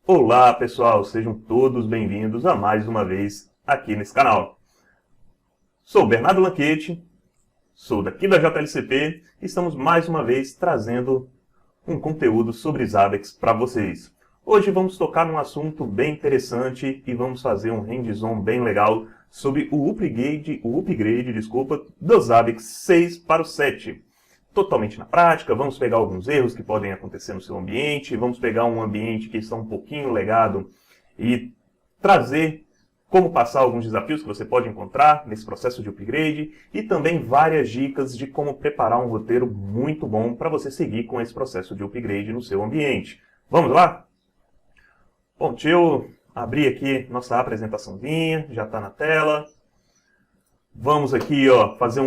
Olá pessoal, sejam todos bem-vindos a mais uma vez aqui nesse canal. Sou Bernardo Lanchetti, sou daqui da JLCP e estamos mais uma vez trazendo um conteúdo sobre Zabbix para vocês. Hoje vamos tocar num assunto bem interessante e vamos fazer um hands-on bem legal sobre o upgrade do Zabbix 6 para o 7. Totalmente na prática, vamos pegar alguns erros que podem acontecer no seu ambiente, vamos pegar um ambiente que está um pouquinho legado e trazer como passar alguns desafios que você pode encontrar nesse processo de upgrade e também várias dicas de como preparar um roteiro muito bom para você seguir com esse processo de upgrade no seu ambiente. Vamos lá? Bom, deixa eu abrir aqui nossa apresentaçãozinha, já está na tela. Vamos aqui fazer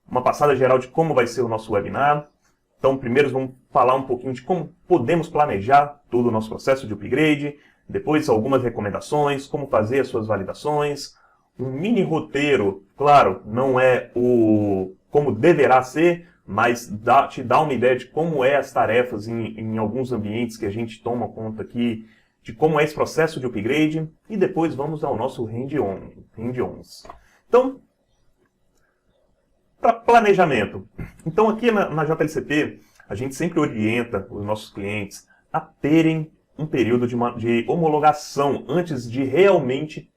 uma passada geral de como vai ser o nosso webinar. Então, primeiro vamos falar um pouquinho de como podemos planejar todo o nosso processo de upgrade, depois algumas recomendações, como fazer as suas validações, um mini roteiro, claro, não é como deverá ser, mas te dá uma ideia de como é as tarefas em alguns ambientes que a gente toma conta aqui, de como é esse processo de upgrade, e depois vamos ao nosso hand-ons. Então, para planejamento. Então aqui na JLCP, a gente sempre orienta os nossos clientes a terem um período de homologação antes de realmente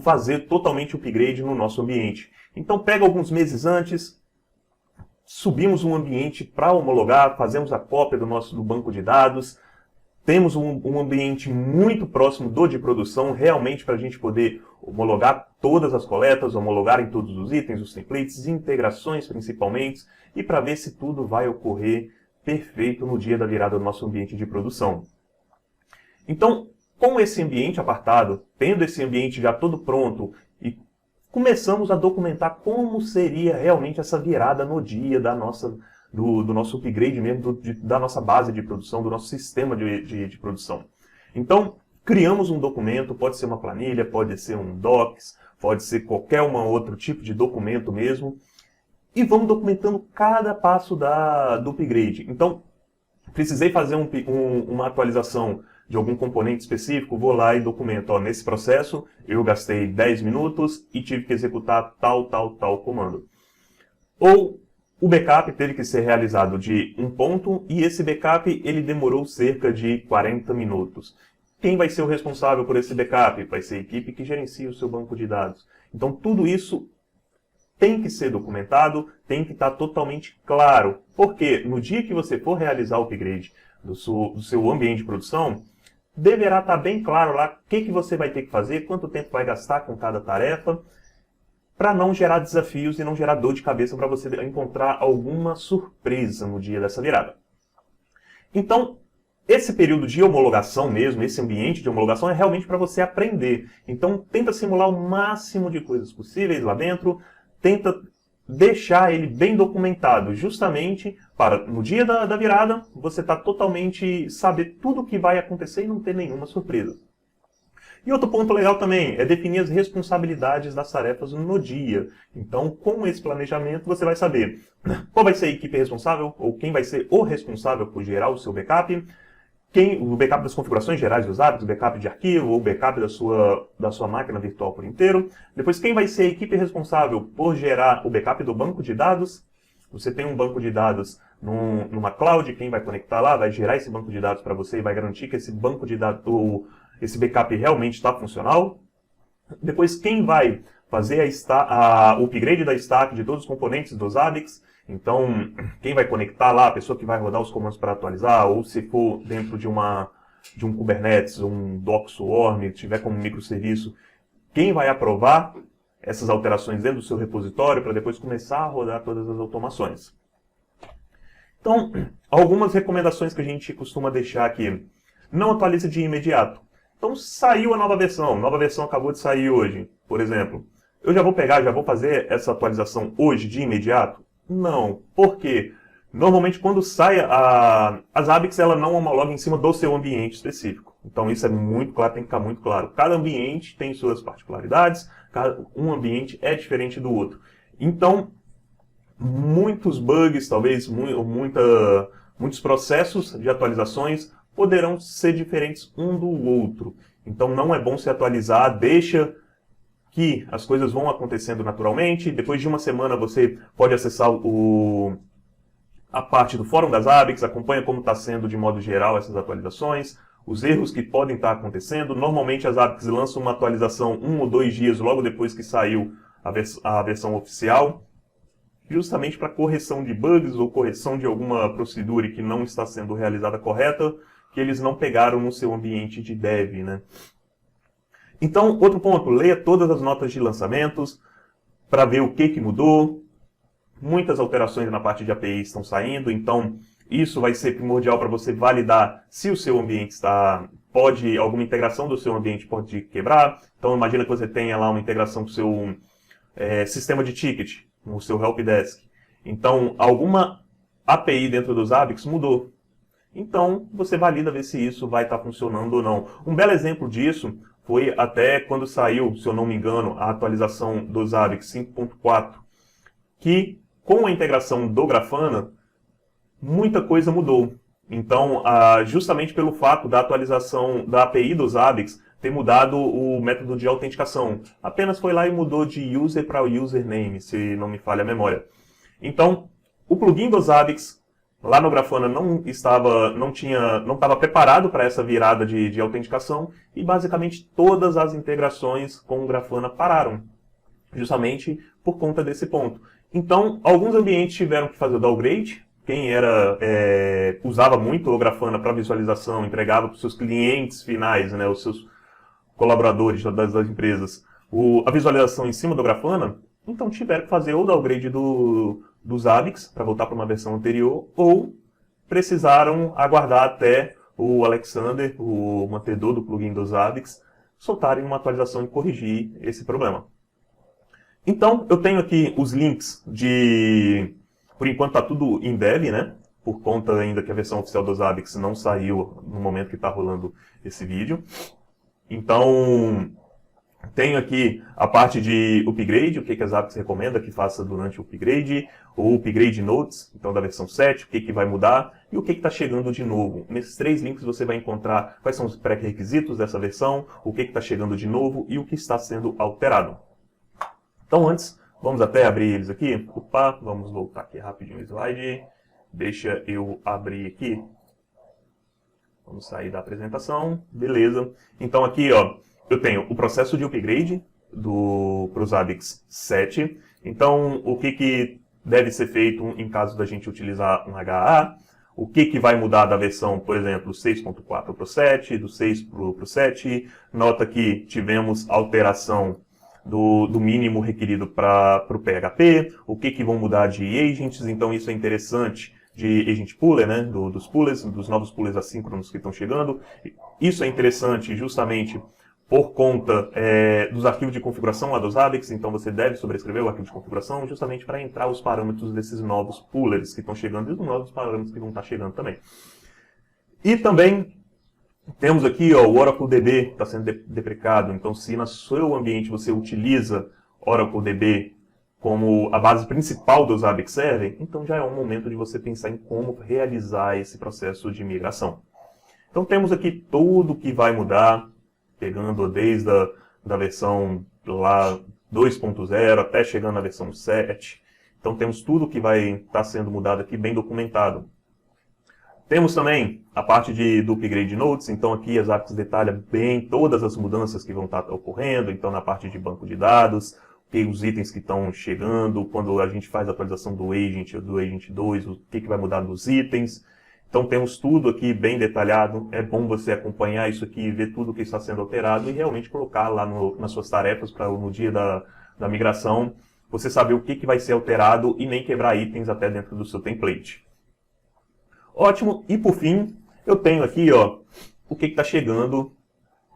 fazer totalmente o upgrade no nosso ambiente. Então pega alguns meses antes, subimos um ambiente para homologar, fazemos a cópia do banco de dados, temos um ambiente muito próximo do de produção, realmente para a gente poder homologar todas as coletas, homologar em todos os itens, os templates, integrações principalmente, e para ver se tudo vai ocorrer perfeito no dia da virada do nosso ambiente de produção. Então, com esse ambiente apartado, tendo esse ambiente já todo pronto, e começamos a documentar como seria realmente essa virada no dia do nosso upgrade mesmo, da nossa base de produção, do nosso sistema de produção. Então, criamos um documento, pode ser uma planilha, pode ser um docs, pode ser qualquer outro tipo de documento mesmo, e vamos documentando cada passo do upgrade. Então, precisei fazer uma atualização de algum componente específico, vou lá e documento. Nesse processo, eu gastei 10 minutos e tive que executar tal comando. Ou o backup teve que ser realizado de um ponto e esse backup ele demorou cerca de 40 minutos. Quem vai ser o responsável por esse backup? Vai ser a equipe que gerencia o seu banco de dados. Então tudo isso tem que ser documentado, tem que estar totalmente claro. Porque no dia que você for realizar o upgrade do seu ambiente de produção, deverá estar bem claro lá o que você vai ter que fazer, quanto tempo vai gastar com cada tarefa, para não gerar desafios e não gerar dor de cabeça para você encontrar alguma surpresa no dia dessa virada. Então, esse período de homologação mesmo, esse ambiente de homologação é realmente para você aprender. Então, tenta simular o máximo de coisas possíveis lá dentro, tenta deixar ele bem documentado, justamente para no dia da virada você saber tudo o que vai acontecer e não ter nenhuma surpresa. E outro ponto legal também é definir as responsabilidades das tarefas no dia. Então, com esse planejamento, você vai saber qual vai ser a equipe responsável, ou quem vai ser o responsável por gerar o seu backup, o backup das configurações gerais dos hábitos, o backup de arquivo, ou o backup da sua máquina virtual por inteiro. Depois, quem vai ser a equipe responsável por gerar o backup do banco de dados. Você tem um banco de dados numa cloud, quem vai conectar lá, vai gerar esse banco de dados para você e vai garantir que esse banco de dados, esse backup realmente está funcional. Depois, quem vai fazer o upgrade da stack de todos os componentes do Zabbix. Então, quem vai conectar lá, a pessoa que vai rodar os comandos para atualizar, ou se for dentro de um Kubernetes, um Docker Swarm, tiver como microserviço, quem vai aprovar essas alterações dentro do seu repositório para depois começar a rodar todas as automações. Então, algumas recomendações que a gente costuma deixar aqui. Não atualize de imediato. Então, saiu a nova versão acabou de sair hoje, por exemplo. Eu já vou fazer essa atualização hoje de imediato? Não. Por quê? Normalmente, quando sai a Zabbix, ela não homologa em cima do seu ambiente específico. Então, isso é muito claro, tem que ficar muito claro. Cada ambiente tem suas particularidades, um ambiente é diferente do outro. Então, muitos bugs, talvez muitos processos de atualizações poderão ser diferentes um do outro. Então não é bom se atualizar, deixa que as coisas vão acontecendo naturalmente. Depois de uma semana você pode acessar a parte do Fórum das ABICS, acompanha como está sendo de modo geral essas atualizações, os erros que podem estar acontecendo. Normalmente as ABICS lançam uma atualização 1 ou 2 dias logo depois que saiu a versão oficial, justamente para correção de bugs ou correção de alguma procedure que não está sendo realizada correta, que eles não pegaram no seu ambiente de dev, né? Então, outro ponto, leia todas as notas de lançamentos para ver o que mudou. Muitas alterações na parte de API estão saindo, então isso vai ser primordial para você validar se o seu ambiente alguma integração do seu ambiente pode quebrar. Então, imagina que você tenha lá uma integração com o seu sistema de ticket, no seu helpdesk. Então, alguma API dentro dos ABICS mudou. Então, você valida ver se isso vai estar funcionando ou não. Um belo exemplo disso foi até quando saiu, se eu não me engano, a atualização dos ABICS 5.4, que com a integração do Grafana, muita coisa mudou. Então, justamente pelo fato da atualização da API dos ABICS ter mudado o método de autenticação. Apenas foi lá e mudou de user para username, se não me falha a memória. Então, o plugin dos ABICS lá no Grafana não estava preparado para essa virada de autenticação e basicamente todas as integrações com o Grafana pararam, justamente por conta desse ponto. Então, alguns ambientes tiveram que fazer o downgrade. Quem usava muito o Grafana para visualização, entregava para os seus clientes finais, né, os seus colaboradores das empresas, a visualização em cima do Grafana, então tiveram que fazer ou o downgrade dos ABICS para voltar para uma versão anterior, ou precisaram aguardar até o Alexander, o mantedor do plugin dos ABICS, soltarem uma atualização e corrigir esse problema. Então, eu tenho aqui os links por enquanto está tudo em dev, né? Por conta ainda que a versão oficial dos ABICS não saiu no momento que está rolando esse vídeo. Então, tenho aqui a parte de upgrade, o que as ABICS recomenda que faça durante o upgrade, o upgrade notes, então da versão 7, o que vai mudar e o que está chegando de novo. Nesses 3 links você vai encontrar quais são os pré-requisitos dessa versão, o que está chegando de novo e o que está sendo alterado. Então antes, vamos até abrir eles aqui. Opa, vamos voltar aqui rapidinho o slide. Deixa eu abrir aqui. Vamos sair da apresentação. Beleza. Então aqui, ó, eu tenho o processo de upgrade para os ABICS 7. Então, o que deve ser feito em caso da gente utilizar um HA. O que vai mudar da versão, por exemplo, 6.4 para o 7, do 6 para o 7. Nota que tivemos alteração do mínimo requerido para o PHP, o que vão mudar de agents, então isso é interessante, de agent pooler, né, dos poolers, dos novos poolers assíncronos que estão chegando. Isso é interessante justamente por conta dos arquivos de configuração lá dos ABICS, então você deve sobrescrever o arquivo de configuração justamente para entrar os parâmetros desses novos poolers que estão chegando e os novos parâmetros que vão estar chegando também. E também temos aqui ó, o Oracle DB está sendo deprecado, então se no seu ambiente você utiliza Oracle DB como a base principal dos ABICS Server, então já é um momento de você pensar em como realizar esse processo de migração. Então temos aqui tudo que vai mudar, pegando desde da versão lá 2.0 até chegando na versão 7. Então temos tudo que vai estar sendo mudado aqui bem documentado. Temos também a parte do upgrade notes, então aqui as ABICS detalham bem todas as mudanças que vão estar ocorrendo, então na parte de banco de dados, os itens que estão chegando, quando a gente faz a atualização do agent 2, o que vai mudar nos itens. Então temos tudo aqui bem detalhado, é bom você acompanhar isso aqui, ver tudo que está sendo alterado e realmente colocar lá nas suas tarefas para no dia da migração, você saber o que vai ser alterado e nem quebrar itens até dentro do seu template. Ótimo, e por fim, eu tenho aqui ó, o que está chegando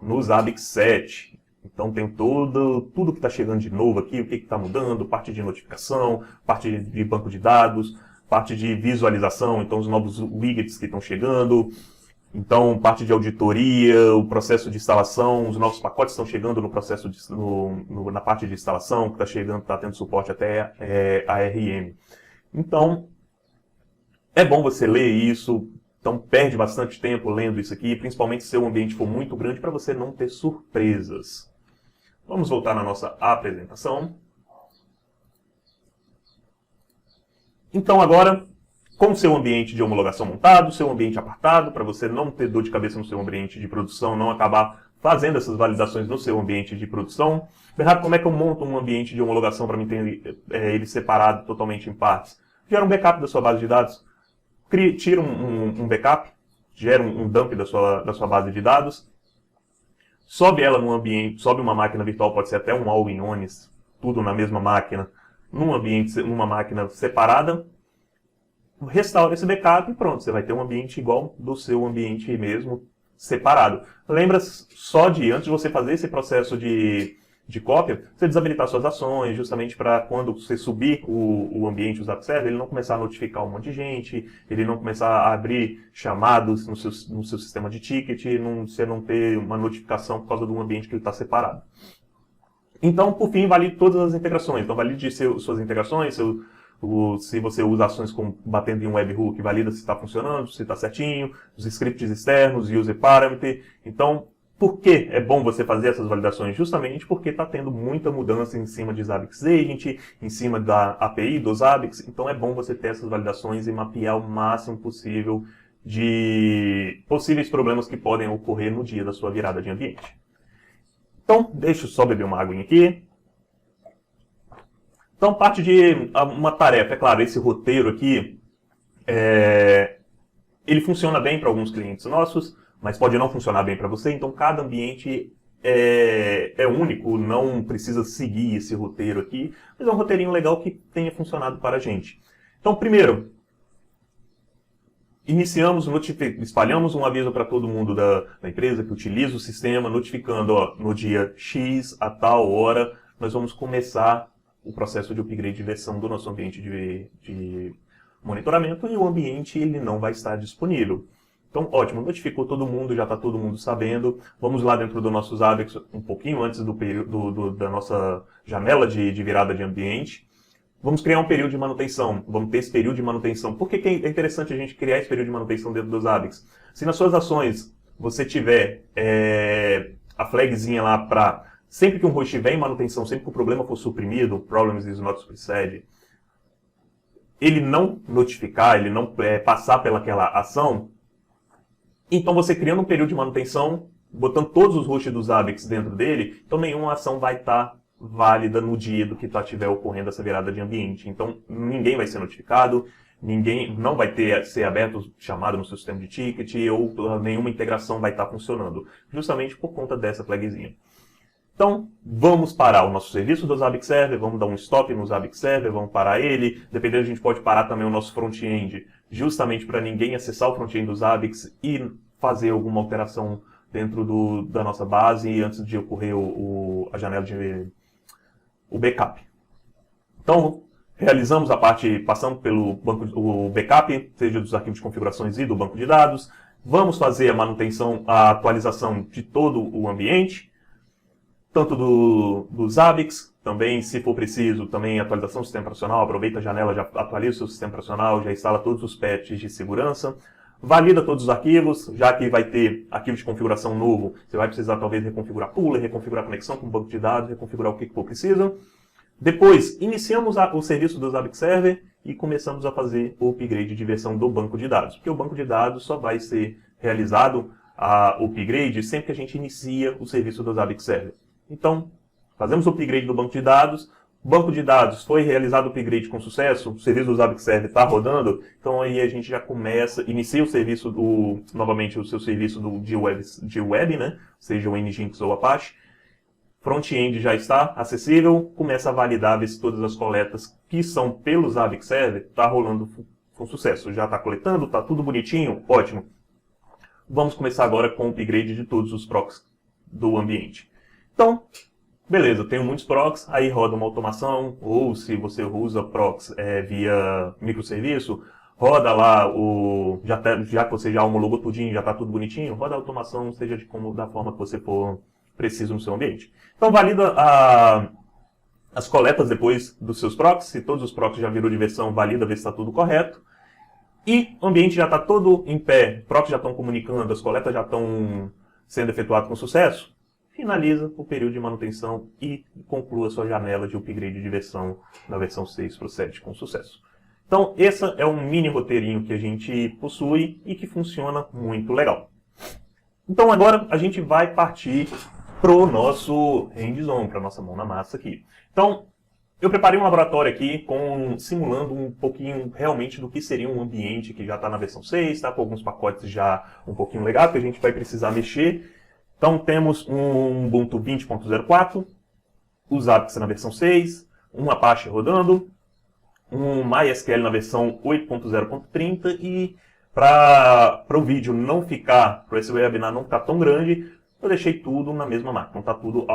nos ABICS 7. Então tem tudo que está chegando de novo aqui, o que está mudando, parte de notificação, parte de banco de dados, parte de visualização, então os novos widgets que estão chegando, então parte de auditoria, o processo de instalação, os novos pacotes estão chegando no processo na parte de instalação, que está chegando, está tendo suporte até ARM. Então, é bom você ler isso, Então perde bastante tempo lendo isso aqui, principalmente se o ambiente for muito grande, para você não ter surpresas. Vamos voltar na nossa apresentação. Então agora, com o seu ambiente de homologação montado, seu ambiente apartado, para você não ter dor de cabeça no seu ambiente de produção, não acabar fazendo essas validações no seu ambiente de produção. Bernardo, como é que eu monto um ambiente de homologação para mim ter ele separado totalmente em partes? Gera um backup da sua base de dados, tira um backup, gera um dump da sua base de dados, sobe ela num ambiente, sobe uma máquina virtual, pode ser até um all-in-one, tudo na mesma máquina, numa máquina separada, restaura esse backup e pronto, você vai ter um ambiente igual do seu ambiente mesmo, separado. Lembra só antes de você fazer esse processo de cópia, você desabilitar suas ações, justamente para quando você subir o ambiente, o Zap Server, ele não começar a notificar um monte de gente, ele não começar a abrir chamados no seu sistema de ticket, você não ter uma notificação por causa de um ambiente que ele está separado. Então, por fim, valide todas as integrações. Então, valide suas integrações, se você usa ações batendo em um webhook, valida se está funcionando, se está certinho, os scripts externos, user parameter. Então, por que é bom você fazer essas validações? Justamente porque está tendo muita mudança em cima de Zabbix Agent, em cima da API do Zabbix. Então, é bom você ter essas validações e mapear o máximo possível de possíveis problemas que podem ocorrer no dia da sua virada de ambiente. Então, deixa eu só beber uma aguinha aqui. Então, parte de uma tarefa, é claro, esse roteiro aqui, ele funciona bem para alguns clientes nossos, mas pode não funcionar bem para você, então cada ambiente é único, não precisa seguir esse roteiro aqui, mas é um roteirinho legal que tenha funcionado para a gente. Então, primeiro, espalhamos um aviso para todo mundo da empresa que utiliza o sistema, notificando, ó, no dia X, a tal hora, nós vamos começar o processo de upgrade de versão do nosso ambiente de monitoramento e o ambiente ele não vai estar disponível. Então, ótimo, notificou todo mundo, já está todo mundo sabendo. Vamos lá dentro do nosso Zabbix, um pouquinho antes da nossa janela de virada de ambiente. Vamos criar um período de manutenção. Vamos ter esse período de manutenção. Por que é interessante a gente criar esse período de manutenção dentro do Zabbix? Se nas suas ações você tiver a flagzinha lá para sempre que um host estiver em manutenção, sempre que o problema for suprimido, problems is not suppressed, ele não notificar, ele não passar pelaquela ação, então você criando um período de manutenção, botando todos os hosts dos Zabbix dentro dele, então nenhuma ação vai estar válida no dia do que estiver ocorrendo essa virada de ambiente. Então ninguém vai ser notificado, ninguém não vai ser aberto chamado no seu sistema de ticket ou nenhuma integração vai estar funcionando, justamente por conta dessa flagzinha. Então, vamos parar o nosso serviço do Zabbix Server, vamos dar um stop no Zabbix Server, vamos parar ele. Dependendo, a gente pode parar também o nosso front-end, justamente para ninguém acessar o front-end do Zabbix e fazer alguma alteração dentro da nossa base antes de ocorrer a janela o backup. Então, realizamos a parte, passando pelo o backup, seja dos arquivos de configurações e do banco de dados. Vamos fazer a manutenção, a atualização de todo o ambiente, tanto do Zabbix, também, se for preciso, também atualização do sistema operacional, aproveita a janela, já atualiza o seu sistema operacional, já instala todos os patches de segurança, valida todos os arquivos, já que vai ter arquivo de configuração novo, você vai precisar talvez reconfigurar pooler, reconfigurar conexão com o banco de dados, reconfigurar o que for preciso. Depois, iniciamos o serviço do Zabbix Server e começamos a fazer o upgrade de versão do banco de dados, porque o banco de dados só vai ser realizado o upgrade sempre que a gente inicia o serviço do Zabbix Server. Então, fazemos o upgrade do banco de dados foi realizado o upgrade com sucesso, o serviço do Zabbix Server está rodando, então aí a gente já inicia o serviço novamente o seu serviço de web, né? Seja o Nginx ou Apache, front-end já está acessível, começa a validar, ver se todas as coletas que são pelo Zabbix Server está rolando com sucesso, já está coletando, está tudo bonitinho, ótimo. Vamos começar agora com o upgrade de todos os proxies do ambiente. Então, beleza, tenho muitos proxies, aí roda uma automação, ou se você usa proxy via microserviço, roda lá já que você já homologou tudinho, já está tudo bonitinho, roda a automação, seja da forma que você for preciso no seu ambiente. Então, valida as coletas depois dos seus proxies, se todos os proxies já virou de versão, valida, ver se está tudo correto. E o ambiente já está todo em pé, proxies já estão comunicando, as coletas já estão sendo efetuadas com sucesso, finaliza o período de manutenção e conclua sua janela de upgrade de versão da versão 6 para o 7 com sucesso. Então, esse é um mini roteirinho que a gente possui e que funciona muito legal. Então, agora a gente vai partir para o nosso hands-on, para a nossa mão na massa aqui. Então, eu preparei um laboratório aqui simulando um pouquinho realmente do que seria um ambiente que já está na versão 6, está com alguns pacotes já um pouquinho legais que a gente vai precisar mexer. Então temos um Ubuntu 20.04, o Zabbix na versão 6, um Apache rodando, um MySQL na versão 8.0.30 e para o vídeo não ficar, para esse webinar não ficar tão grande, eu deixei tudo na mesma máquina, então está tudo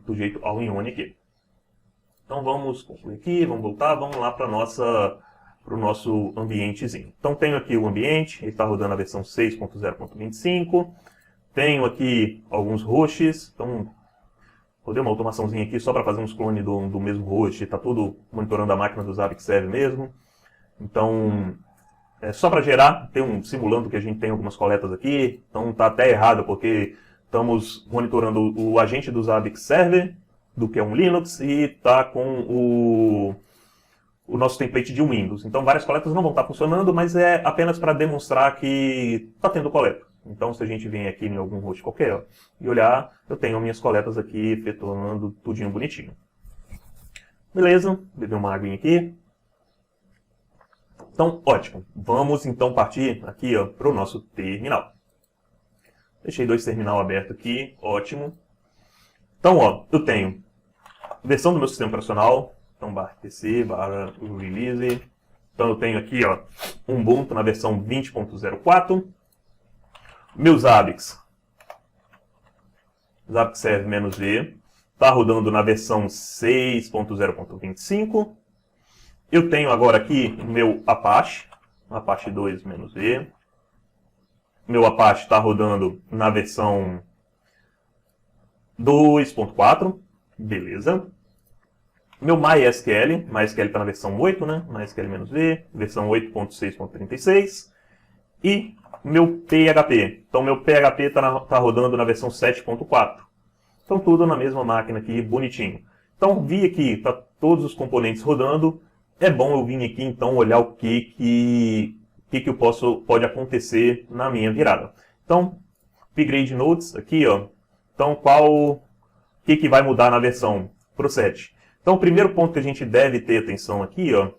do jeito all-in-one aqui. Então vamos concluir aqui, vamos voltar, vamos lá para o nosso ambientezinho. Então tenho aqui o ambiente, ele está rodando a versão 6.0.25. Tenho aqui alguns hosts, então rodei uma automaçãozinha aqui só para fazer uns clones do mesmo host, está tudo monitorando a máquina do Zabbix Server mesmo. Então, só para gerar, simulando que a gente tem algumas coletas aqui, então está até errado porque estamos monitorando o agente do Zabbix Server, do que é um Linux, e está com o nosso template de Windows. Então várias coletas não vão estar funcionando, mas é apenas para demonstrar que está tendo coleta. Então se a gente vem aqui em algum host qualquer ó, e olhar, eu tenho minhas coletas aqui efetuando tudinho bonitinho. Beleza, beber uma aguinha aqui. Então, ótimo. Vamos então partir aqui para o nosso terminal. Deixei 2 terminal aberto aqui, ótimo. Então, ó, eu tenho versão do meu sistema operacional, então /pc, /release. Então eu tenho aqui, ó, um Ubuntu na versão 20.04. Meu Zabbix Server-V, está rodando na versão 6.0.25. Eu tenho agora aqui o meu Apache 2-V. Meu Apache está rodando na versão 2.4, beleza. Meu MySQL está na versão 8, né? MySQL-V, versão 8.6.36. E meu PHP. Então, meu PHP está rodando na versão 7.4. Então, tudo na mesma máquina aqui, bonitinho. Então, vi aqui, tá todos os componentes rodando. É bom eu vir aqui, então, olhar o que pode acontecer na minha virada. Então, upgrade notes aqui, ó. Então, o que vai mudar na versão pro 7? Então, o primeiro ponto que a gente deve ter atenção aqui, ó,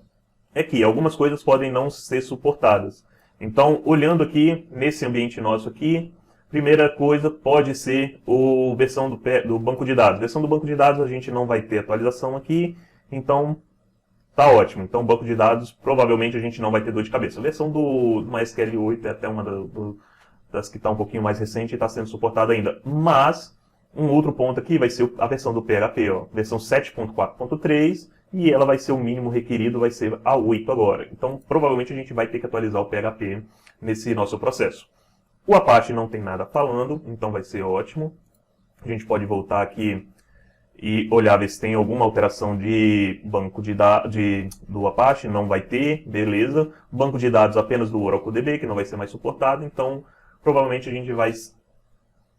é que algumas coisas podem não ser suportadas. Então, olhando aqui nesse ambiente nosso aqui, primeira coisa pode ser a versão do banco de dados. A versão do banco de dados a gente não vai ter atualização aqui, então tá ótimo. Então, banco de dados provavelmente a gente não vai ter dor de cabeça. A versão do MySQL 8 é até uma das que está um pouquinho mais recente e está sendo suportada ainda. Mas, um outro ponto aqui vai ser a versão do PHP, ó, versão 7.4.3, e ela vai ser o mínimo requerido, vai ser a 8 agora. Então, provavelmente a gente vai ter que atualizar o PHP nesse nosso processo. O Apache não tem nada falando, então vai ser ótimo. A gente pode voltar aqui e olhar ver se tem alguma alteração de banco de dados do Apache, não vai ter, beleza. Banco de dados apenas do OracleDB, que não vai ser mais suportado, então provavelmente a gente vai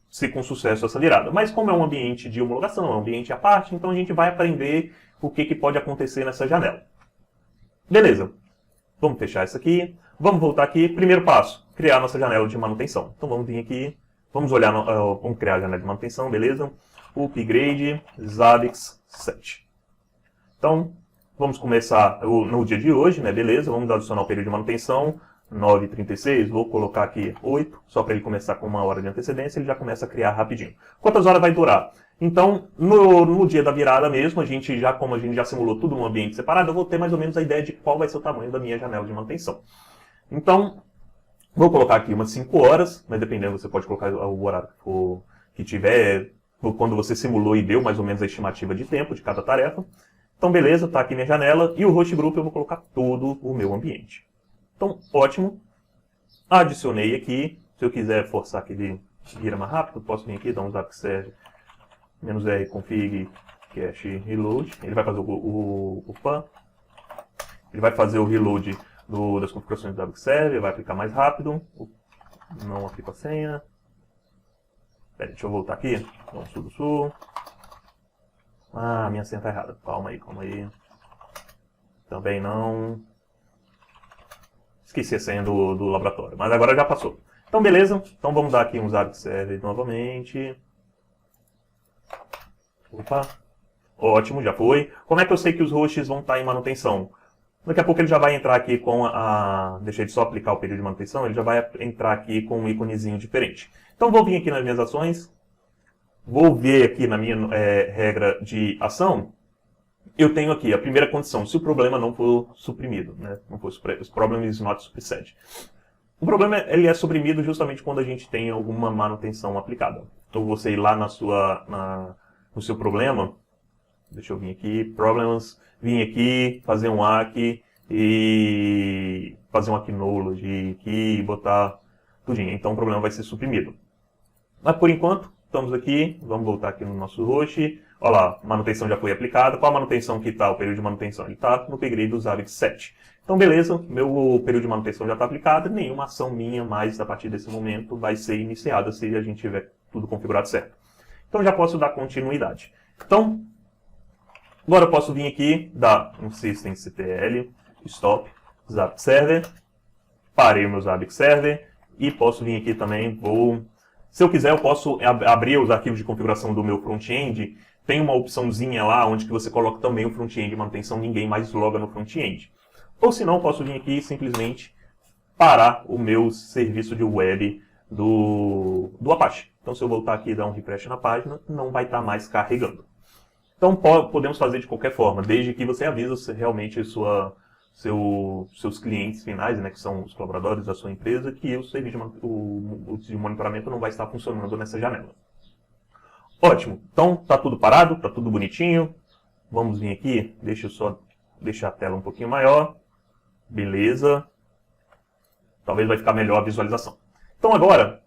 ser com sucesso essa virada. Mas como é um ambiente de homologação, é um ambiente à parte, então a gente vai aprender o que pode acontecer nessa janela. Beleza, vamos fechar isso aqui, vamos voltar aqui. Primeiro passo, criar nossa janela de manutenção. Então vamos vir aqui, vamos olhar, vamos criar a janela de manutenção, beleza? Upgrade Zabbix 7. Então, vamos começar no dia de hoje, né? Beleza, vamos adicionar o período de manutenção, 9h36, vou colocar aqui 8, só para ele começar com 1 hora de antecedência, ele já começa a criar rapidinho. Quantas horas vai durar? Então, no dia da virada mesmo, como a gente já simulou tudo num ambiente separado, eu vou ter mais ou menos a ideia de qual vai ser o tamanho da minha janela de manutenção. Então, vou colocar aqui umas 5 horas, mas dependendo, você pode colocar o horário que tiver, quando você simulou e deu mais ou menos a estimativa de tempo de cada tarefa. Então, beleza, está aqui minha janela, e o host group eu vou colocar todo o meu ambiente. Então, ótimo. Adicionei aqui. Se eu quiser forçar que ele vira mais rápido, posso vir aqui, dar um Zabbix Server -r config cache reload. Ele vai fazer o PAN. Ele vai fazer o reload das configurações do Zabbix Server, vai aplicar mais rápido. Não aplico a senha. Pera, deixa eu voltar aqui. Então, sudo. Ah, minha senha tá errada. Calma aí. Também não. Esqueci a senha do laboratório, mas agora já passou. Então, beleza. Então, vamos dar aqui um Zabbix Server novamente. Opa. Ótimo, já foi. Como é que eu sei que os hosts vão estar em manutenção? Daqui a pouco ele já vai entrar aqui com deixa ele só aplicar o período de manutenção, ele já vai entrar aqui com um íconezinho diferente. Então, vou vir aqui nas minhas ações. Vou ver aqui na minha regra de ação. Eu tenho aqui a primeira condição, se o problema não for suprimido, né? Não for os problem is not supersede. O problema ele é suprimido justamente quando a gente tem alguma manutenção aplicada. Então você ir lá no seu problema, deixa eu vir aqui, problems, vir aqui, fazer um ACK e fazer um acknowledge aqui e botar tudinho. Então o problema vai ser suprimido. Mas por enquanto, estamos aqui, vamos voltar aqui no nosso host. Olha lá, manutenção já foi aplicada. Qual a manutenção que está? O período de manutenção ele está no upgrade do Zabbix 7. Então, beleza, meu período de manutenção já está aplicado. Nenhuma ação minha mais a partir desse momento vai ser iniciada se a gente tiver tudo configurado certo. Então, já posso dar continuidade. Então, agora eu posso vir aqui, dar um systemctl, stop, Zabbix Server. Parei o meu Zabbix Server. E posso vir aqui também, se eu quiser, eu posso abrir os arquivos de configuração do meu front-end. Tem uma opçãozinha lá onde que você coloca também o front-end de manutenção, ninguém mais loga no front-end. Ou se não, eu posso vir aqui e simplesmente parar o meu serviço de web do Apache. Então, se eu voltar aqui e dar um refresh na página, não vai estar mais carregando. Então, podemos fazer de qualquer forma, desde que você avisa realmente seus clientes finais, né, que são os colaboradores da sua empresa, que o serviço de monitoramento não vai estar funcionando nessa janela. Ótimo, então está tudo parado, está tudo bonitinho. Vamos vir aqui, deixa eu só deixar a tela um pouquinho maior. Beleza. Talvez vai ficar melhor a visualização. Então agora,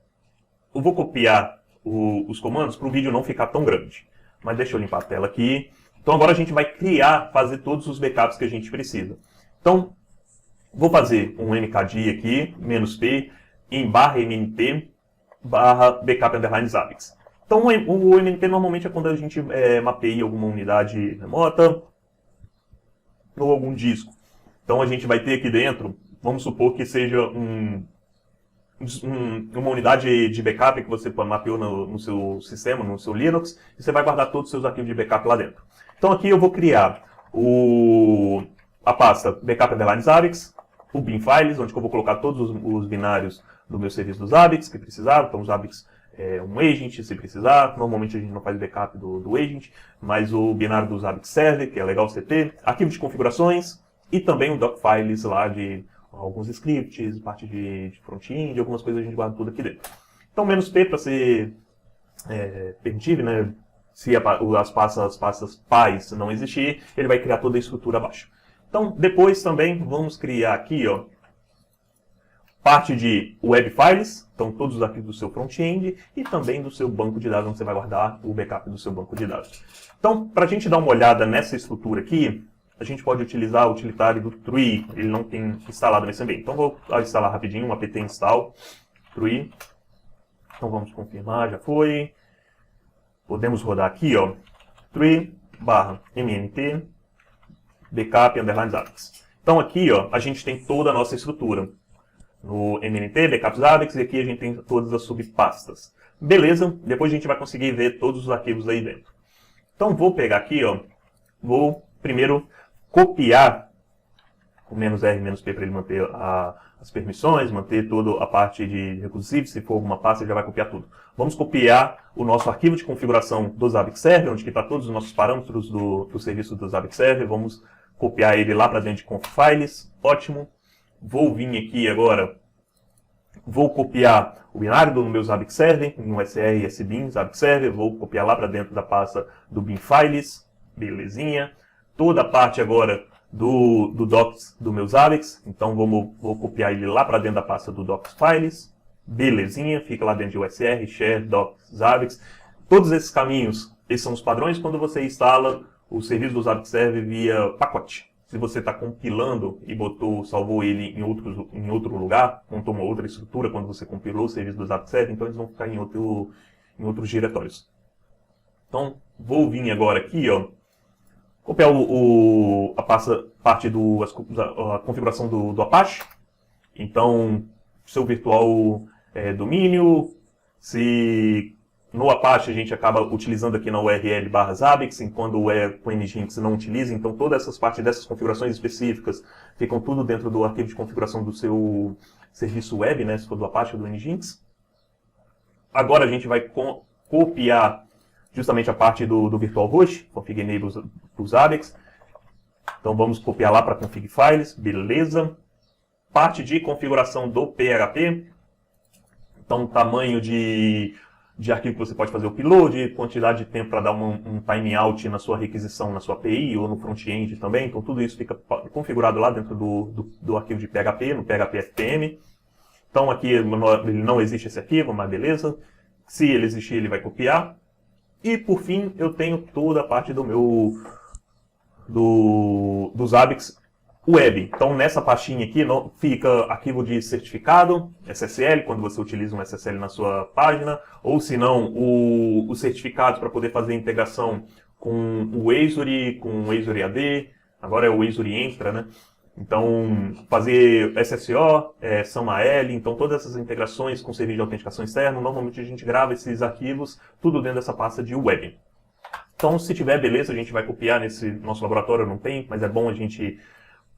eu vou copiar os comandos para o vídeo não ficar tão grande. Mas deixa eu limpar a tela aqui. Então agora a gente vai fazer todos os backups que a gente precisa. Então, vou fazer um mkd aqui, -p, em /mnt, /backup _ Zabbix. Então, o MNT normalmente é quando a gente mapeia alguma unidade remota ou algum disco. Então, a gente vai ter aqui dentro, vamos supor que seja uma unidade de backup que você mapeou no seu sistema, no seu Linux, e você vai guardar todos os seus arquivos de backup lá dentro. Então, aqui eu vou criar a pasta backup _ Zabbix, o bin files, onde eu vou colocar todos os binários do meu serviço do Zabbix que precisar. Então, o Zabbix um agent, se precisar. Normalmente a gente não faz backup do agent, mas o binário do Zabbix Server, que é legal você ter, arquivo de configurações e também o docfiles lá de alguns scripts, parte de front-end, algumas coisas a gente guarda tudo aqui dentro. Então, -p para ser permitível, né? Se as pastas pais não existir, ele vai criar toda a estrutura abaixo. Então, depois também vamos criar aqui, ó, parte de web files, então todos os arquivos do seu front-end e também do seu banco de dados, onde você vai guardar o backup do seu banco de dados. Então, para a gente dar uma olhada nessa estrutura aqui, a gente pode utilizar o utilitário do tree, ele não tem instalado nesse ambiente. Então, vou instalar rapidinho um apt install tree. Então, vamos confirmar, já foi. Podemos rodar aqui, ó, tree /mnt backup _ Zabbix. Então, aqui, ó, a gente tem toda a nossa estrutura. No MNT, Backup Zabbix, e aqui a gente tem todas as subpastas. Beleza, depois a gente vai conseguir ver todos os arquivos aí dentro. Então vou pegar aqui, ó, vou primeiro copiar o -r, -p para ele manter as permissões, manter toda a parte de recursivo, se for alguma pasta ele já vai copiar tudo. Vamos copiar o nosso arquivo de configuração do Zabbix Server, onde está todos os nossos parâmetros do serviço do Zabbix Server, vamos copiar ele lá para dentro de conf files, ótimo. Vou vir aqui agora, vou copiar o binário do meu Zabbix Server, no sr sbin Zabbix Server, vou copiar lá para dentro da pasta do bin files, belezinha. Toda a parte agora do docs do meu Zabbix, então vou copiar ele lá para dentro da pasta do docs files, belezinha, fica lá dentro de usr, share, docs, Zabbix. Todos esses caminhos, esses são os padrões quando você instala o serviço do Zabbix Server via pacote. se você está compilando e salvou ele em outro lugar, montou uma outra estrutura quando você compilou o serviço do Zap Server, então eles vão ficar em outros diretórios. Então, vou vir agora aqui, ó, copiar a parte a configuração do Apache. Então, seu virtual domínio, se no Apache a gente acaba utilizando aqui na URL /Zabbix, enquanto é com Nginx não utiliza, então todas essas partes dessas configurações específicas ficam tudo dentro do arquivo de configuração do seu serviço web, né, se for do Apache ou do Nginx. Agora a gente vai copiar justamente a parte do virtual host, config enable do Zabbix. Então vamos copiar lá para config files, beleza. Parte de configuração do PHP. Então tamanho de arquivo que você pode fazer o upload, quantidade de tempo para dar um timeout na sua requisição na sua API ou no front-end também. Então tudo isso fica configurado lá dentro do arquivo de PHP, no PHP FPM. Então aqui ele não existe esse arquivo, mas beleza. Se ele existir, ele vai copiar. E por fim, eu tenho toda a parte do Zabbix Web. Então nessa pastinha aqui fica arquivo de certificado, SSL, quando você utiliza um SSL na sua página, ou se não, os certificados para poder fazer integração com o Azure, com o Azure AD, agora é o Azure Entra, né? Então, fazer SSO, SAML, então todas essas integrações com serviço de autenticação externo, normalmente a gente grava esses arquivos, tudo dentro dessa pasta de web. Então, se tiver, beleza, a gente vai copiar nesse nosso laboratório, não tem, mas é bom a gente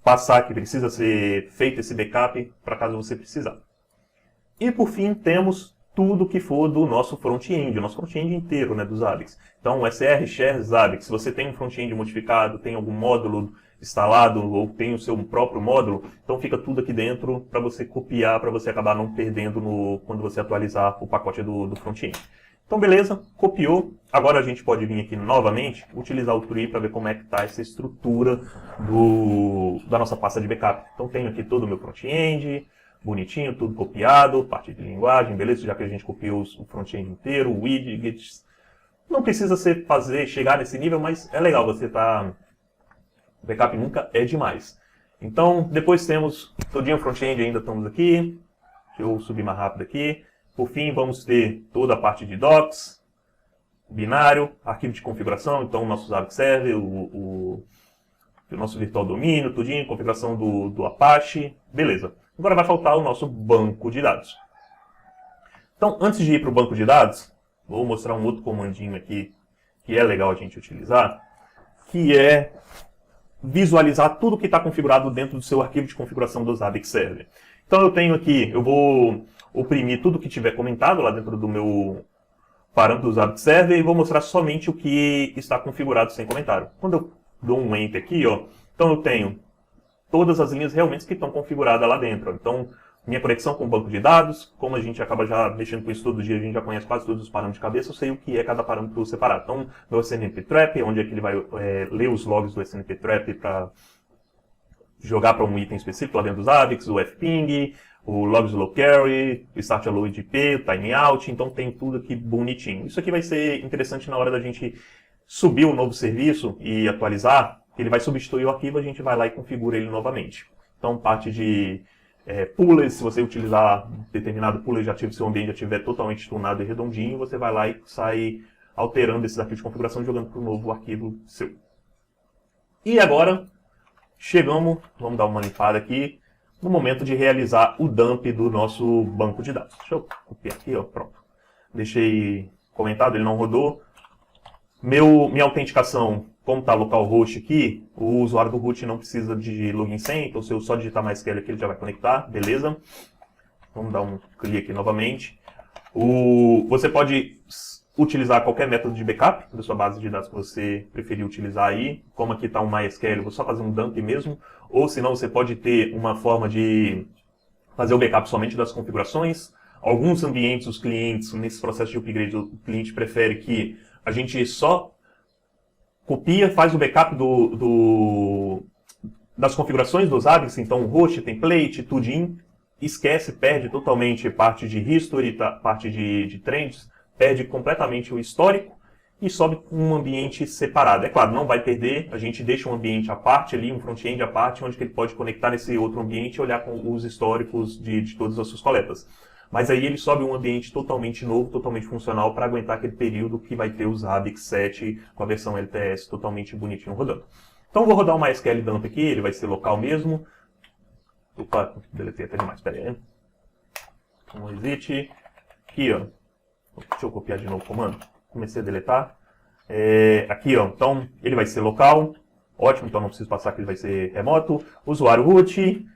passar que precisa ser feito esse backup para caso você precisar. E por fim, temos tudo que for do nosso front-end, o nosso front-end inteiro, né, do Zabbix. Então, SR, Share, Zabbix, se você tem um front-end modificado, tem algum módulo instalado ou tem o seu próprio módulo, então fica tudo aqui dentro para você copiar, para você acabar não perdendo quando você atualizar o pacote do front-end. Então beleza, copiou. Agora a gente pode vir aqui novamente, utilizar o tree para ver como é que está essa estrutura da nossa pasta de backup. Então tenho aqui todo o meu front-end, bonitinho, tudo copiado, parte de linguagem, beleza, já que a gente copiou o front-end inteiro, widgets. Não precisa chegar nesse nível, mas é legal você estar... Backup nunca é demais. Então, depois temos todinho front-end, ainda estamos aqui. Deixa eu subir mais rápido aqui. Por fim, vamos ter toda a parte de docs, binário, arquivo de configuração, então o nosso Zabbix Server, o nosso virtual domínio, tudinho, configuração do Apache, beleza. Agora vai faltar o nosso banco de dados. Então, antes de ir para o banco de dados, vou mostrar um outro comandinho aqui, que é legal a gente utilizar, que é visualizar tudo que está configurado dentro do seu arquivo de configuração do Zabbix Server. Então eu tenho aqui, eu vou oprimir tudo que tiver comentado lá dentro do meu parâmetro do Zabbix Server e vou mostrar somente o que está configurado sem comentário. Quando eu dou um Enter aqui, ó, então eu tenho todas as linhas realmente que estão configuradas lá dentro. Então, minha conexão com o banco de dados, como a gente acaba já mexendo com isso todo dia, a gente já conhece quase todos os parâmetros de cabeça, eu sei o que é cada parâmetro separado. Então, meu SNMP Trap, onde é que ele vai ler os logs do SNMP Trap para jogar para um item específico lá dentro do Zabbix, o fping, o logs low carry, o start load IP, o timeout, então tem tudo aqui bonitinho. Isso aqui vai ser interessante na hora da gente subir o novo serviço e atualizar, ele vai substituir o arquivo, a gente vai lá e configura ele novamente. Então, parte de pullers, se você utilizar determinado puller de ativo, se o ambiente já estiver totalmente tunado e redondinho, você vai lá e sai alterando esses arquivos de configuração e jogando para o novo arquivo seu. E agora, chegamos, vamos dar uma limpada aqui, no momento de realizar o dump do nosso banco de dados. Deixa eu copiar aqui, ó, pronto. Deixei comentado, ele não rodou. Minha autenticação, como está localhost aqui, o usuário do root não precisa de login senha, então se eu só digitar MySQL aqui ele já vai conectar, beleza. Vamos dar um clique aqui novamente. Você pode utilizar qualquer método de backup da sua base de dados que você preferir utilizar aí. Como aqui está um MySQL, eu vou só fazer um dump mesmo. Ou senão você pode ter uma forma de fazer o backup somente das configurações. Alguns ambientes, os clientes, nesse processo de upgrade, o cliente prefere que a gente só copia, faz o backup das configurações dos Zabbix, então host, template, tudinho, esquece, perde totalmente parte de history, parte de trends, perde completamente o histórico e sobe um ambiente separado. É claro, não vai perder, a gente deixa um ambiente à parte ali, um front-end à parte, onde ele pode conectar nesse outro ambiente e olhar com os históricos de todas as suas coletas. Mas aí ele sobe um ambiente totalmente novo, totalmente funcional, para aguentar aquele período que vai ter os Zabbix 7 com a versão LTS totalmente bonitinho rodando. Então eu vou rodar o MySQL dump aqui, ele vai ser local mesmo. Opa, deletei até demais, pera aí. Um exit. Aqui, ó. Deixa eu copiar de novo o comando. Comecei a deletar. Aqui, ó. Então, ele vai ser local. Ótimo, então não preciso passar que ele vai ser remoto. Usuário root.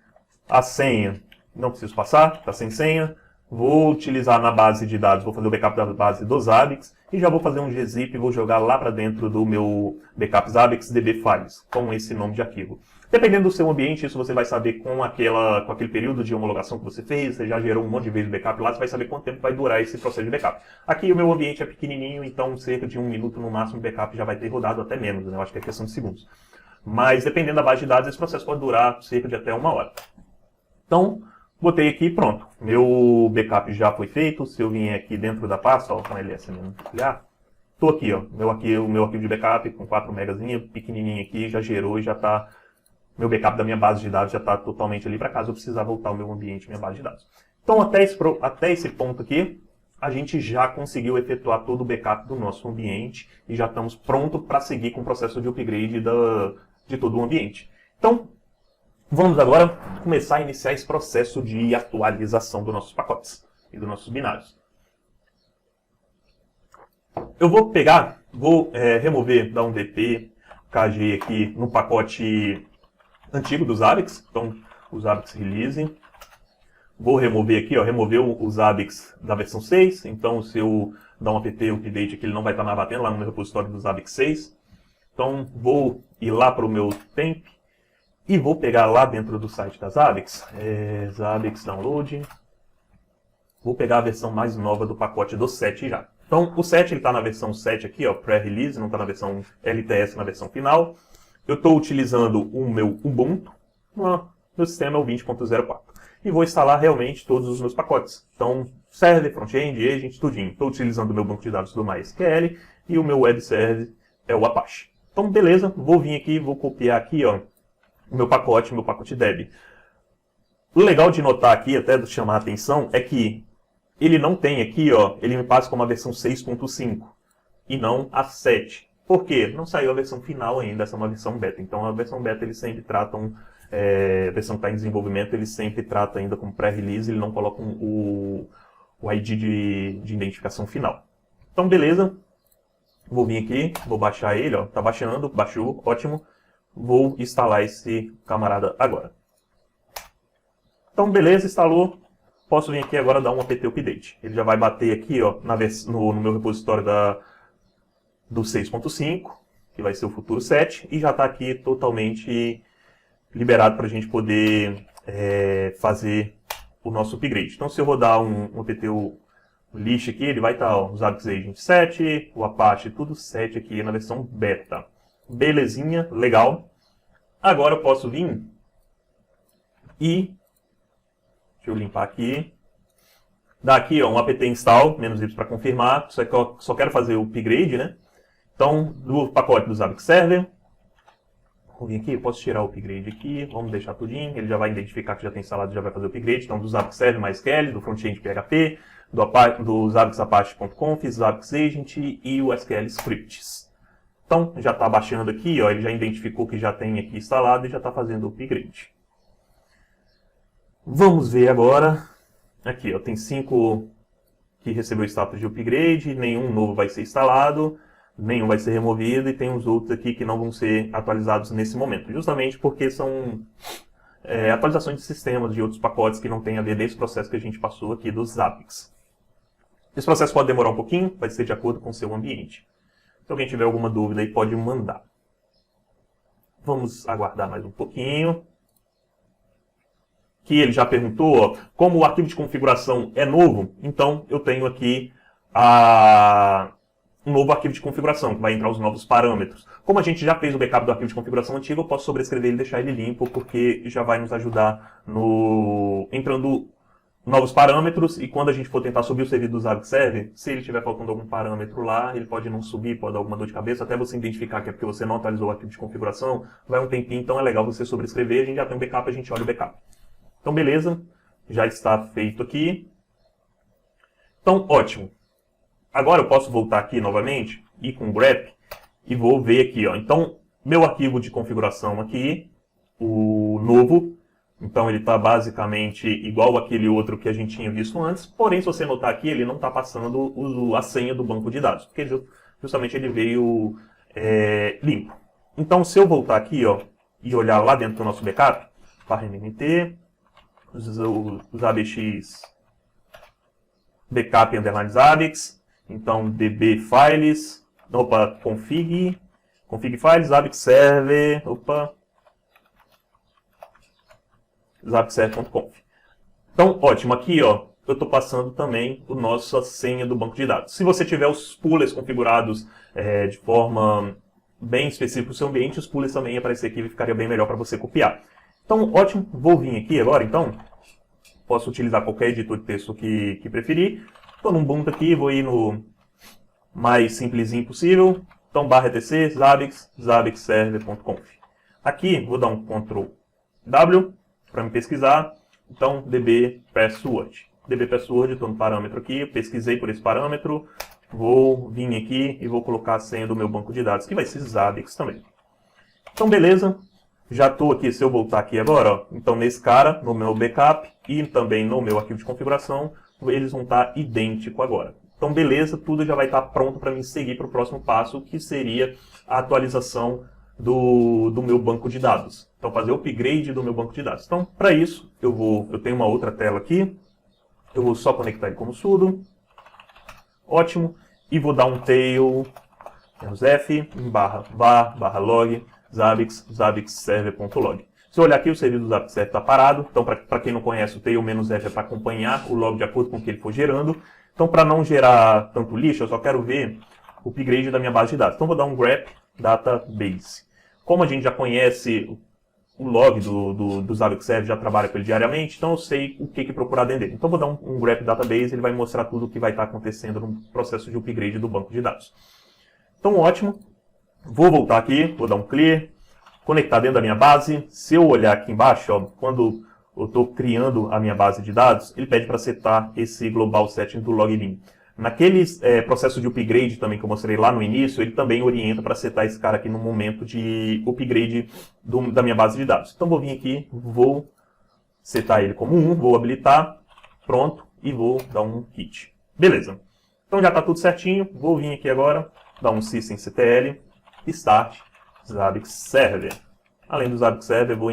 A senha. Não preciso passar, está sem senha. Vou utilizar na base de dados, vou fazer o backup da base dos Zabbix. E já vou fazer um gzip e vou jogar lá para dentro do meu backup Zabbix DB Files, com esse nome de arquivo. Dependendo do seu ambiente, isso você vai saber com aquele período de homologação que você fez, você já gerou um monte de vezes o backup lá, você vai saber quanto tempo vai durar esse processo de backup. Aqui o meu ambiente é pequenininho, então cerca de 1 minuto no máximo o backup já vai ter rodado, até menos, né? Eu acho que é questão de segundos. Mas dependendo da base de dados, esse processo pode durar cerca de até 1 hora. Então, botei aqui e pronto. Meu backup já foi feito. Se eu vim aqui dentro da pasta, ó, com ls olhar, tô aqui, ó, o meu arquivo de backup com 4 megazinha, pequenininho aqui, já gerou e já tá. Meu backup da minha base de dados já está totalmente ali para caso eu precisar voltar ao meu ambiente, minha base de dados. Então, até esse ponto aqui, a gente já conseguiu efetuar todo o backup do nosso ambiente e já estamos prontos para seguir com o processo de upgrade de todo o ambiente. Então, vamos agora começar a iniciar esse processo de atualização dos nossos pacotes e dos nossos binários. Eu vou pegar, remover, dar um dp kg aqui no pacote antigo dos Zabbix, então os Zabbix release. Vou remover aqui, ó, remover os Zabbix da versão 6, então se eu dar um apt update aqui, ele não vai estar mais batendo lá no meu repositório do Zabbix 6. Então vou ir lá para o meu temp e vou pegar lá dentro do site da Zabbix, Zabbix download. Vou pegar a versão mais nova do pacote do 7 já. Então o 7 está na versão 7 aqui, ó, pré-release, não está na versão LTS na versão final. Eu estou utilizando o meu Ubuntu, meu sistema é o 20.04. E vou instalar realmente todos os meus pacotes. Então, server, front-end, agent, tudinho. Estou utilizando o meu banco de dados do MySQL e o meu web server é o Apache. Então, beleza, vou vir aqui, vou copiar aqui, ó, o meu pacote Deb. O legal de notar aqui, até de chamar a atenção, é que ele não tem aqui, ó, ele me passa como a versão 6.5 e não a 7. Por quê? Não saiu a versão final ainda, essa é uma versão beta. Então a versão beta eles sempre tratam, a versão que está em desenvolvimento, eles sempre tratam ainda como pré-release, eles não colocam o ID de identificação final. Então beleza, vou vir aqui, vou baixar ele, ó, tá baixando, baixou, ótimo. Vou instalar esse camarada agora. Então beleza, instalou. Posso vir aqui agora dar um apt update. Ele já vai bater aqui, ó, no meu repositório do 6.5, que vai ser o futuro 7, e já está aqui totalmente liberado para a gente poder fazer o nosso upgrade. Então, se eu rodar um apt list aqui, ele vai estar o Zabbix Agent 7, o Apache, tudo 7 aqui na versão beta. Belezinha, legal. Agora eu posso vir e... Deixa eu limpar aqui. Dá aqui ó, um apt install, -y para confirmar. Só quero fazer o upgrade, né? Então, do pacote do Zabbix Server. Vou vir aqui, eu posso tirar o upgrade aqui. Vamos deixar tudinho. Ele já vai identificar que já tem instalado e já vai fazer o upgrade. Então, do Zabbix Server MySQL, do front-end PHP, do zabbixapache.conf, Zabbix Agent e o SQL Scripts. Então, já está baixando aqui, ó, ele já identificou que já tem aqui instalado e já está fazendo o upgrade. Vamos ver agora. Aqui, ó, tem 5 que recebeu o status de upgrade, nenhum novo vai ser instalado, nenhum vai ser removido e tem os outros aqui que não vão ser atualizados nesse momento. Justamente porque são atualizações de sistemas de outros pacotes que não tem a ver desse processo que a gente passou aqui dos Zabbix. Esse processo pode demorar um pouquinho, vai ser de acordo com o seu ambiente. Se alguém tiver alguma dúvida aí, pode mandar. Vamos aguardar mais um pouquinho. Que ele já perguntou, ó, como o arquivo de configuração é novo, então eu tenho aqui um novo arquivo de configuração, que vai entrar os novos parâmetros. Como a gente já fez o backup do arquivo de configuração antigo, eu posso sobrescrever ele e deixar ele limpo, porque já vai nos ajudar entrando novos parâmetros, e quando a gente for tentar subir o serviço do Zabbix Server, se ele estiver faltando algum parâmetro lá, ele pode não subir, pode dar alguma dor de cabeça, até você identificar que é porque você não atualizou o arquivo de configuração, vai um tempinho, então é legal você sobrescrever, a gente já tem um backup, a gente olha o backup. Então beleza, já está feito aqui. Então ótimo. Agora eu posso voltar aqui novamente, ir com o grep, e vou ver aqui, ó. Então, meu arquivo de configuração aqui, o novo, então ele está basicamente igual àquele outro que a gente tinha visto antes, porém, se você notar aqui, ele não está passando a senha do banco de dados, porque justamente ele veio limpo. Então, se eu voltar aqui, ó, e olhar lá dentro do nosso backup, /mnt, os ABX backup underline Zabbix, então db files, config files, Zabbix server, zabbixserver.conf. Então, ótimo, aqui ó, eu estou passando também a nossa senha do banco de dados. Se você tiver os poolers configurados de forma bem específica para o seu ambiente, os poolers também iam aparecer aqui e ficaria bem melhor para você copiar. Então, ótimo, vou vir aqui agora, então, posso utilizar qualquer editor de texto que preferir. Estou no Ubuntu aqui, vou ir no mais simplesinho possível. Então, /etc, Zabbix, zabbixserver.conf. Aqui, vou dar um Ctrl W para me pesquisar. Então, db password. db password, estou no parâmetro aqui, pesquisei por esse parâmetro. Vou vir aqui e vou colocar a senha do meu banco de dados, que vai ser Zabbix também. Então, beleza. Já estou aqui, se eu voltar aqui agora, ó, então nesse cara, no meu backup e também no meu arquivo de configuração, eles vão estar idênticos agora. Então beleza, tudo já vai estar pronto para mim seguir para o próximo passo, que seria a atualização do meu banco de dados. Então fazer o upgrade do meu banco de dados. Então para isso, eu tenho uma outra tela aqui, eu vou só conectar ele como sudo, ótimo, e vou dar um tail, -f, /var/log, zabbixserver.log. Se eu olhar aqui, o serviço do Zabbix Server está parado. Então, para quem não conhece, o tail -f é para acompanhar o log de acordo com o que ele for gerando. Então, para não gerar tanto lixo, eu só quero ver o upgrade da minha base de dados. Então, vou dar um grep database. Como a gente já conhece o log do Zabbix Server, já trabalha com ele diariamente, então eu sei o que procurar dentro dele. Então, vou dar um grep database, ele vai mostrar tudo o que vai estar acontecendo no processo de upgrade do banco de dados. Então, ótimo. Vou voltar aqui, vou dar um clear, conectar dentro da minha base. Se eu olhar aqui embaixo, ó, quando eu estou criando a minha base de dados, ele pede para setar esse global setting do login. Naquele processo de upgrade também que eu mostrei lá no início, ele também orienta para setar esse cara aqui no momento de upgrade da minha base de dados. Então vou vir aqui, vou setar ele como 1, vou habilitar, pronto, e vou dar um quit. Beleza. Então já está tudo certinho, vou vir aqui agora, dar um systemctl, start Zabbix Server. Além do Zabbix Server, vou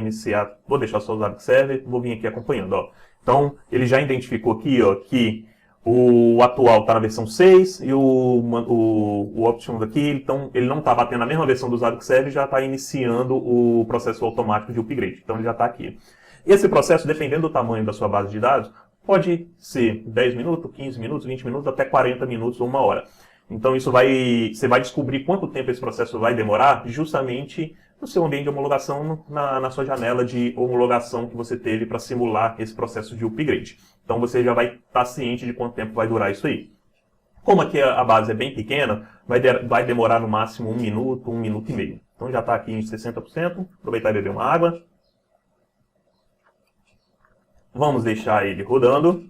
deixar só o Zabbix Server, vou vir aqui acompanhando. Ó. Então, ele já identificou aqui ó, que o atual está na versão 6 e o option daqui, então ele não está batendo a mesma versão do Zabbix Server e já está iniciando o processo automático de upgrade. Então, ele já está aqui. Esse processo, dependendo do tamanho da sua base de dados, pode ser 10 minutos, 15 minutos, 20 minutos, até 40 minutos ou 1 hora. Então você vai descobrir quanto tempo esse processo vai demorar justamente no seu ambiente de homologação, na sua janela de homologação que você teve para simular esse processo de upgrade. Então você já vai estar ciente de quanto tempo vai durar isso aí. Como aqui a base é bem pequena, vai demorar no máximo 1 minuto e meio. Então já está aqui em 60%, aproveitar e beber uma água. Vamos deixar ele rodando.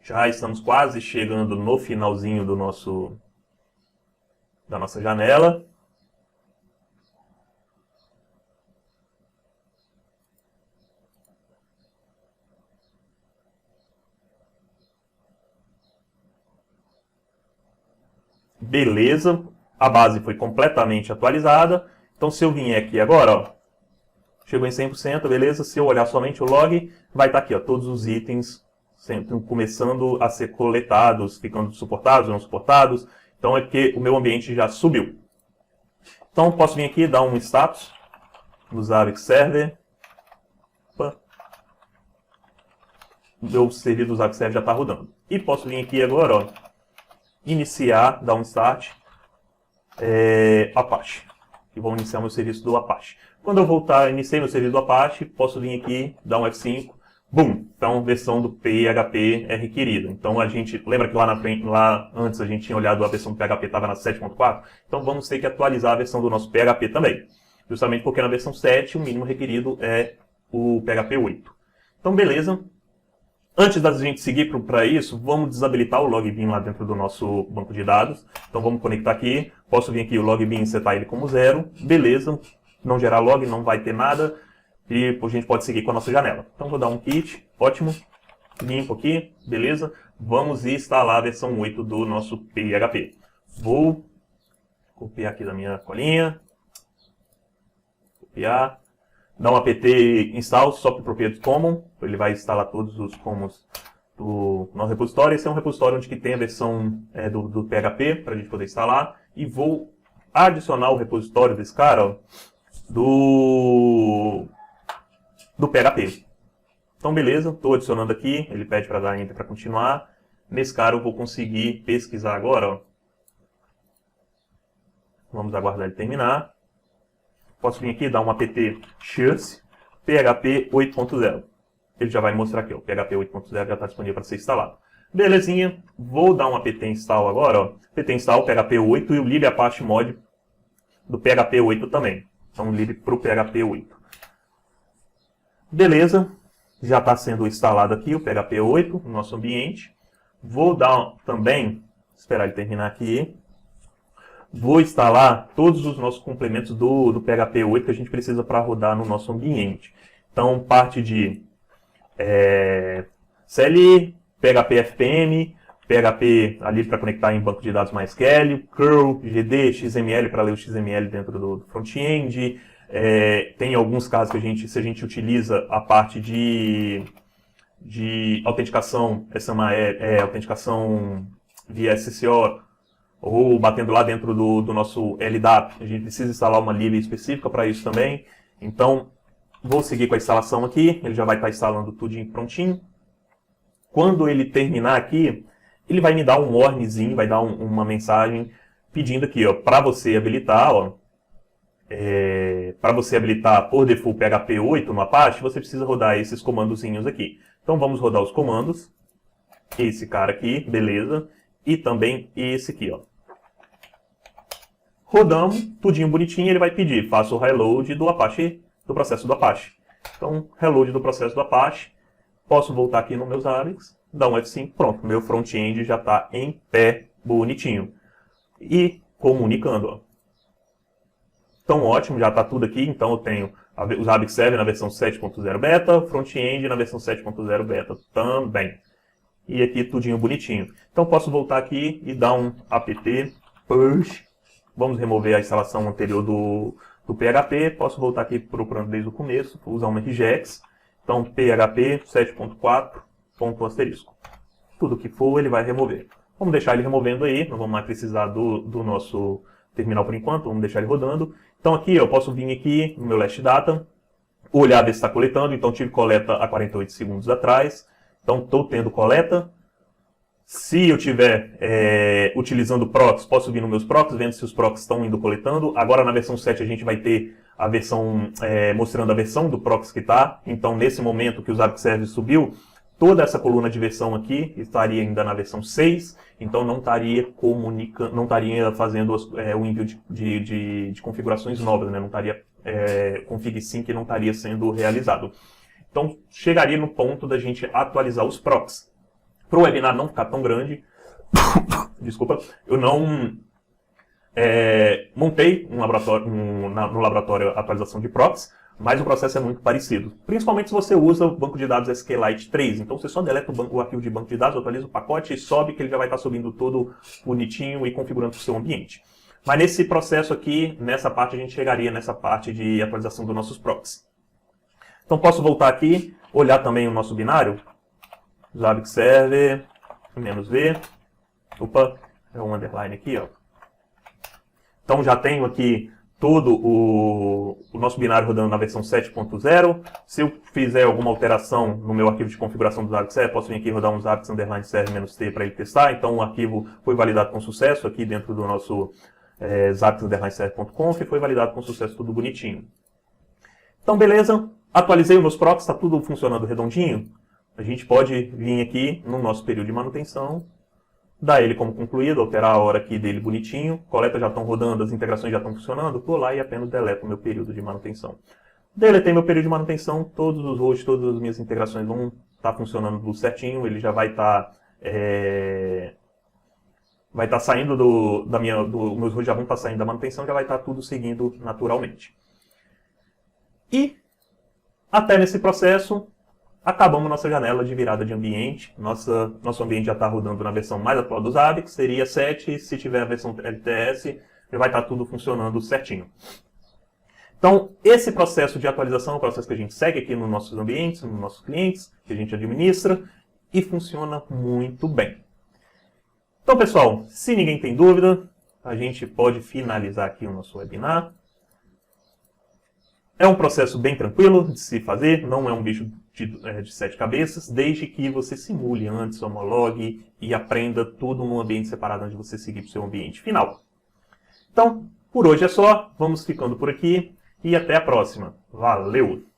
Já estamos quase chegando no finalzinho da nossa janela. Beleza, a base foi completamente atualizada. Então se eu vier aqui agora, ó, chegou em 100%, beleza? Se eu olhar somente o log, vai estar aqui, ó, todos os itens sempre começando a ser coletados, ficando suportados ou não suportados. Então é que o meu ambiente já subiu. Então posso vir aqui e dar um status no Zabbix Server. Opa. O meu serviço do Zabbix Server já está rodando. E posso vir aqui agora, ó, iniciar, dar um start, Apache. Que vou iniciar meu serviço do Apache. Quando eu voltar, iniciei meu serviço do Apache, posso vir aqui, dar um F5, Bum! Então, a versão do PHP é requerida. Então, a gente, lembra que lá na frente, lá antes a gente tinha olhado a versão do PHP estava na 7.4? Então, vamos ter que atualizar a versão do nosso PHP também. Justamente porque na versão 7 o mínimo requerido é o PHP 8. Então, beleza. Antes da gente seguir para isso, vamos desabilitar o login lá dentro do nosso banco de dados. Então, vamos conectar aqui. Posso vir aqui o login e setar ele como 0. Beleza. Não gerar log, não vai ter nada. E a gente pode seguir com a nossa janela. Então, vou dar um kit. Ótimo. Limpo aqui. Beleza. Vamos instalar a versão 8 do nosso PHP. Vou copiar aqui da minha colinha. Copiar. Dá um apt install software proprietary common. Ele vai instalar todos os commons do nosso repositório. Esse é um repositório onde que tem a versão do PHP para a gente poder instalar. E vou adicionar o repositório desse cara, ó, do PHP. Então, beleza, estou adicionando aqui. Ele pede para dar enter para continuar. Nesse cara eu vou conseguir pesquisar agora. Ó. Vamos aguardar ele terminar. Posso vir aqui e dar um apt chance PHP 8.0. Ele já vai mostrar aqui, ó, o PHP 8.0 já está disponível para ser instalado. Belezinha, vou dar um apt install agora, ó, apt install PHP 8 e o lib apache mod do PHP 8 também. Então, lib para o PHP 8. Beleza, já está sendo instalado aqui o PHP 8 no nosso ambiente. Vou dar também, esperar ele terminar aqui. Vou instalar todos os nossos complementos do PHP 8 que a gente precisa para rodar no nosso ambiente. Então, parte de CLI, PHP FPM, PHP ali para conectar em banco de dados MySQL, curl, GD, XML para ler o XML dentro do front-end. Tem alguns casos que se a gente utiliza a parte de autenticação, essa autenticação via SSO, ou batendo lá dentro do nosso LDAP, a gente precisa instalar uma lib específica para isso também. Então, vou seguir com a instalação aqui, ele já vai estar instalando tudo prontinho. Quando ele terminar aqui, ele vai me dar um warningzinho, vai dar uma mensagem pedindo aqui, ó, para você habilitar, ó, para você habilitar por default PHP 8 no Apache, você precisa rodar esses comandozinhos aqui. Então, vamos rodar os comandos. Esse cara aqui, beleza. E também esse aqui, ó. Rodamos, tudinho bonitinho, ele vai pedir, faça o reload do Apache, do processo do Apache. Então, reload do processo do Apache. Posso voltar aqui nos meus Zabbix, dar um F5, pronto, meu front-end já está em pé, bonitinho. E comunicando, ó. Então, ótimo, já está tudo aqui. Então, eu tenho o Zabbix Server na versão 7.0 beta, front-end na versão 7.0 beta também. E aqui tudinho bonitinho. Então, posso voltar aqui e dar um apt push. Vamos remover a instalação anterior do PHP. Posso voltar aqui procurando desde o começo, vou usar uma regex. Então, PHP 7.4, ponto asterisco. Tudo que for, ele vai remover. Vamos deixar ele removendo aí, não vamos mais precisar do nosso terminal por enquanto, vamos deixar ele rodando. Então, aqui eu posso vir aqui no meu last data, olhar ver se está coletando. Então, tive coleta há 48 segundos atrás. Então, estou tendo coleta. Se eu estiver utilizando procs, posso vir nos meus procs, vendo se os procs estão indo coletando. Agora, na versão 7, a gente vai ter a versão, mostrando a versão do procs que está. Então, nesse momento que o Zabbix Server subiu, toda essa coluna de versão aqui estaria ainda na versão 6. Então, não estaria comunicando, não estaria fazendo o envio de configurações novas, né? Não estaria, config sync não estaria sendo realizado. Então, chegaria no ponto da gente atualizar os procs. Para o webinar não ficar tão grande, desculpa, eu não montei no laboratório a atualização de procs, mas o processo é muito parecido. Principalmente se você usa o banco de dados SQLite 3. Então, você só deleta o arquivo de banco de dados, atualiza o pacote e sobe, que ele já vai estar subindo todo bonitinho e configurando o seu ambiente. Mas nesse processo aqui, nessa parte, a gente chegaria nessa parte de atualização dos nossos procs. Então, posso voltar aqui, olhar também o nosso binário. Zabbix Server, -v. Opa, é um underline aqui, ó. Então, já tenho aqui todo o nosso binário rodando na versão 7.0. Se eu fizer alguma alteração no meu arquivo de configuração do Zabbix Server, posso vir aqui e rodar um Zabbix Server-T para ele testar. Então, o arquivo foi validado com sucesso aqui dentro do nosso zabbix-server.conf e foi validado com sucesso, tudo bonitinho. Então, beleza. Atualizei os meus procs, está tudo funcionando redondinho. a gente pode vir aqui no nosso período de manutenção, dar ele como concluído, alterar a hora aqui dele bonitinho, coletas já estão rodando, as integrações já estão funcionando, vou lá e apenas deleto o meu período de manutenção. Deletei meu período de manutenção, todos os hosts, todas as minhas integrações vão estar funcionando tudo certinho, ele já vai estar saindo meus hosts já vão estar saindo da manutenção, já vai estar tudo seguindo naturalmente. E até nesse processo, acabamos nossa janela de virada de ambiente. Nosso ambiente já está rodando na versão mais atual do Zabbix, que seria 7. Se tiver a versão LTS, já vai estar tudo funcionando certinho. Então, esse processo de atualização é o processo que a gente segue aqui nos nossos ambientes, nos nossos clientes, que a gente administra, e funciona muito bem. Então, pessoal, se ninguém tem dúvida, a gente pode finalizar aqui o nosso webinar. É um processo bem tranquilo de se fazer, não é um bicho de 7 cabeças, desde que você simule antes, homologue e aprenda tudo num ambiente separado antes de você seguir para o seu ambiente final. Então, por hoje é só, vamos ficando por aqui e até a próxima. Valeu!